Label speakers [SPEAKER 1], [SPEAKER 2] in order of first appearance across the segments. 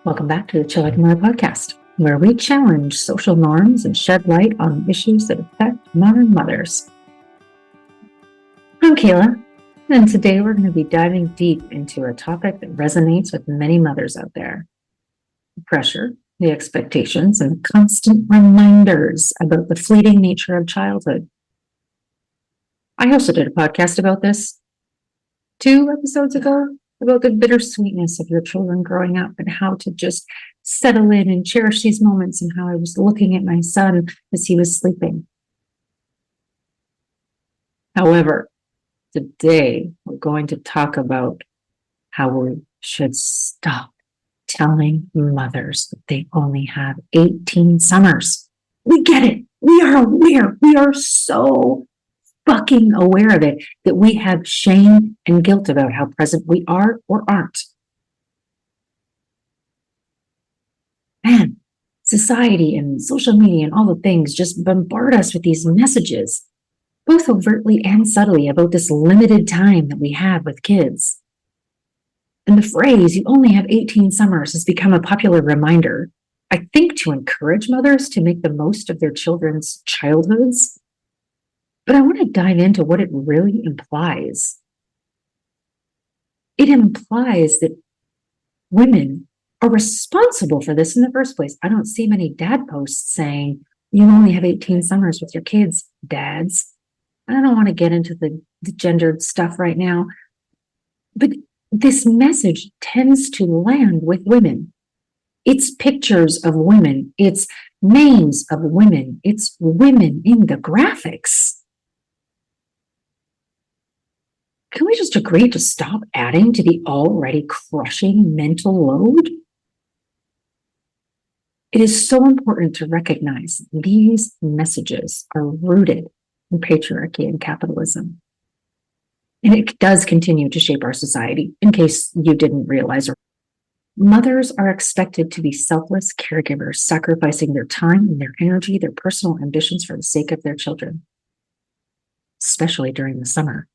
[SPEAKER 1] Welcome back to the Chill Like a Mother podcast, where we challenge social norms and shed light on issues that affect modern mothers. I'm Kayla, and today we're going to be diving deep into a topic that resonates with many mothers out there: the pressure, the expectations, and constant reminders about the fleeting nature of childhood. I also did a podcast about this 2 episodes ago, about the bittersweetness of your children growing up and how to just settle in and cherish these moments, and how I was looking at my son as he was sleeping. However, today we're going to talk about how we should stop telling mothers that they only have 18 summers. We get it. We are aware. We are so fucking aware of it that we have shame and guilt about how present we are or aren't. Man, society and social media and all the things just bombard us with these messages, both overtly and subtly, about this limited time that we have with kids. And the phrase, "you only have 18 summers," has become a popular reminder, I think, to encourage mothers to make the most of their children's childhoods. But I want to dive into what it really implies. It implies that women are responsible for this in the first place. I don't see many dad posts saying, "you only have 18 summers with your kids, dads." I don't want to get into the gendered stuff right now, but this message tends to land with women. It's pictures of women, it's names of women, it's women in the graphics. Can we just agree to stop adding to the already crushing mental load? It is so important to recognize these messages are rooted in patriarchy and capitalism. And it does continue to shape our society, in case you didn't realize. Mothers are expected to be selfless caregivers, sacrificing their time and their energy, their personal ambitions for the sake of their children, especially during the summer.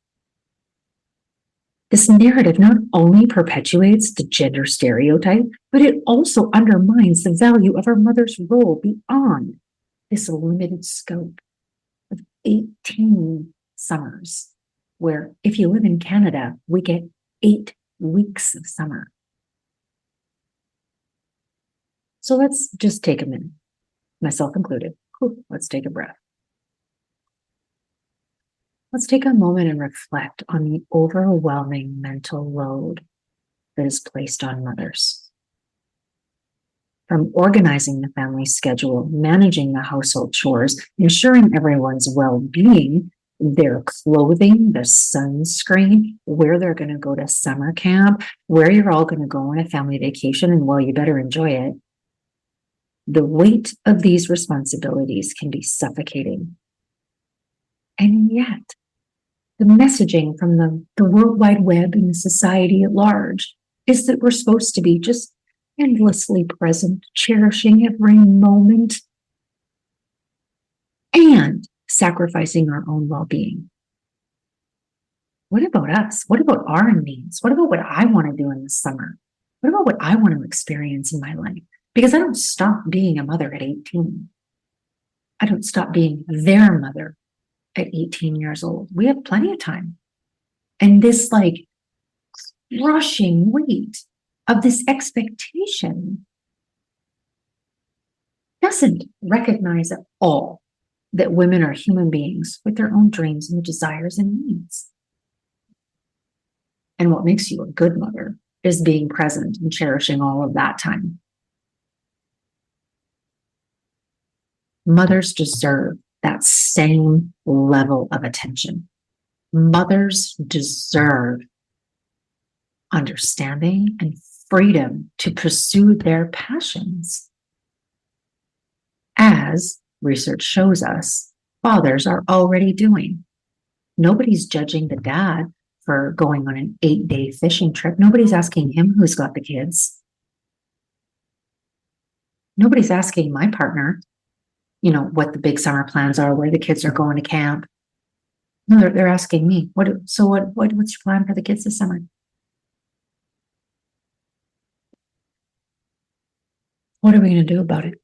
[SPEAKER 1] This narrative not only perpetuates the gender stereotype, but it also undermines the value of our mother's role beyond this limited scope of 18 summers, where if you live in Canada, we get 8 weeks of summer. So let's just take a minute, myself included. Let's take a breath. Let's take a moment and reflect on the overwhelming mental load that is placed on mothers. From organizing the family schedule, managing the household chores, ensuring everyone's well-being, their clothing, the sunscreen, where they're going to go to summer camp, where you're all going to go on a family vacation, and well, you better enjoy it. The weight of these responsibilities can be suffocating. And yet, the messaging from the World Wide Web and the society at large is that we're supposed to be just endlessly present, cherishing every moment, and sacrificing our own well-being. What about us? What about our needs? What about what I want to do in the summer? What about what I want to experience in my life? Because I don't stop being a mother at 18. I don't stop being their mother at 18 years old. We have plenty of time. And this crushing weight of this expectation doesn't recognize at all that women are human beings with their own dreams and desires and needs. And what makes you a good mother is being present and cherishing all of that time. Mothers deserve that same level of attention. Mothers deserve understanding and freedom to pursue their passions. As research shows us, fathers are already doing. Nobody's judging the dad for going on an 8-day fishing trip. Nobody's asking him who's got the kids. Nobody's asking my partner, what the big summer plans are, where the kids are going to camp. No, they're asking me, what's your plan for the kids this summer? What are we going to do about it?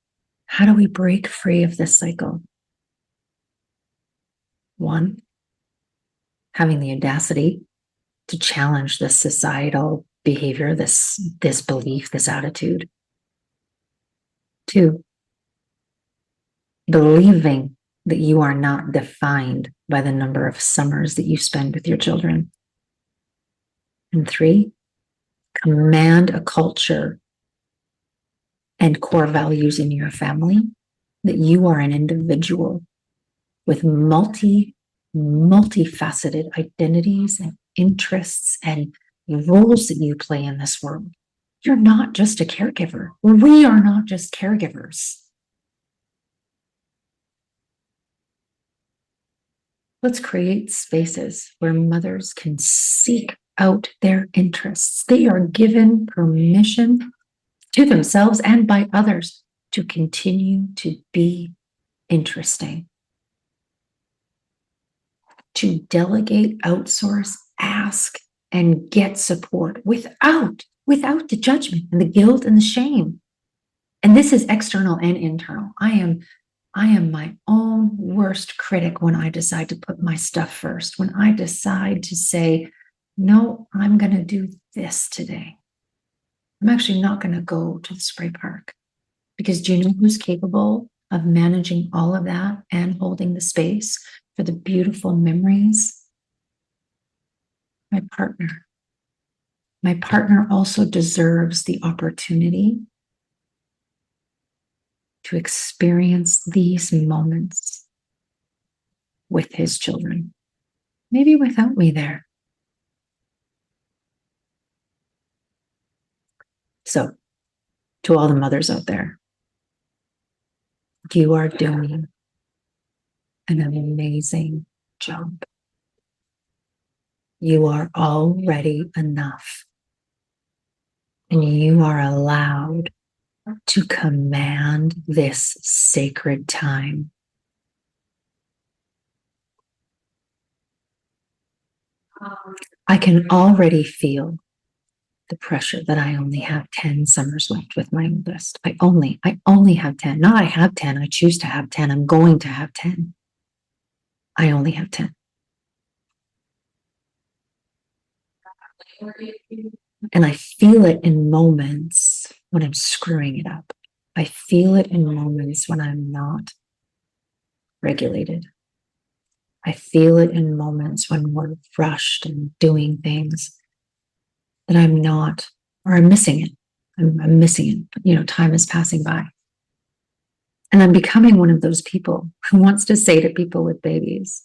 [SPEAKER 1] How do we break free of this cycle? One, having the audacity to challenge this societal behavior, this belief, this attitude. Two, believing that you are not defined by the number of summers that you spend with your children. And three, command a culture and core values in your family that you are an individual with multifaceted identities and interests and roles that you play in this world. You're not just a caregiver. We are not just caregivers. Let's create spaces where mothers can seek out their interests. They are given permission to themselves and by others to continue to be interesting, to delegate, outsource, ask, and get support without the judgment and the guilt and the shame. And this is external and internal. I am my own worst critic when I decide to put my stuff first, when I decide to say, no, I'm going to do this today. I'm actually not going to go to the spray park, because do you know who's capable of managing all of that and holding the space for the beautiful memories? My partner. My partner also deserves the opportunity to experience these moments with his children, maybe without me there. So, to all the mothers out there, you are doing an amazing job. You are already enough, and you are allowed to command this sacred time. I can already feel the pressure that I only have 10 summers left with my oldest. I only have 10. Not I have 10, I choose to have 10. I'm going to have 10. I only have 10. And I feel it in moments when I'm screwing it up. I feel it in moments when I'm not regulated. I feel it in moments when we're rushed and doing things that I'm not, or I'm missing it. I'm missing it. You know, time is passing by. And I'm becoming one of those people who wants to say to people with babies,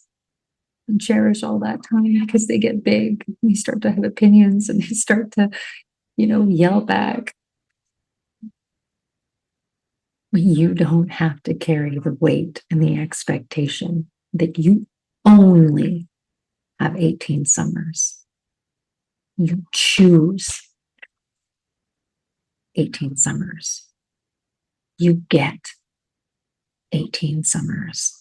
[SPEAKER 1] and cherish all that time, because they get big. They start to have opinions and they start to, yell back. You don't have to carry the weight and the expectation that you only have 18 summers. You choose 18 summers. You get 18 summers.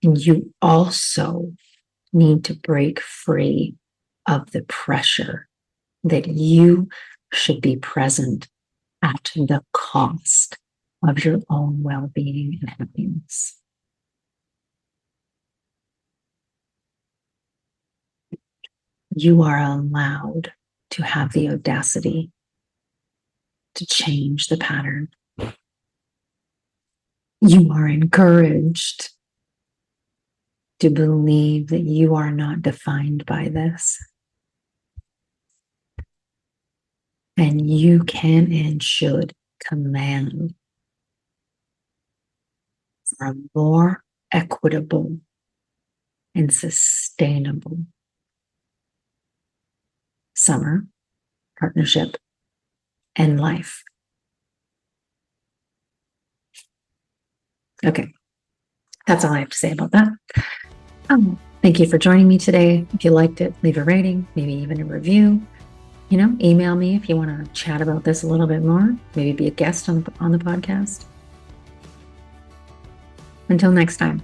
[SPEAKER 1] And you also need to break free of the pressure that you should be present at the cost of your own well-being and happiness. You are allowed to have the audacity to change the pattern. You are encouraged to believe that you are not defined by this. And you can and should command for a more equitable and sustainable summer, partnership, and life. Okay, that's all I have to say about that. Thank you for joining me today. If you liked it, leave a rating, maybe even a review. Email me if you want to chat about this a little bit more, maybe be a guest on the podcast. Until next time,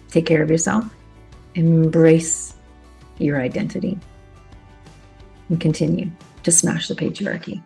[SPEAKER 1] take care of yourself, embrace your identity, and continue to smash the patriarchy.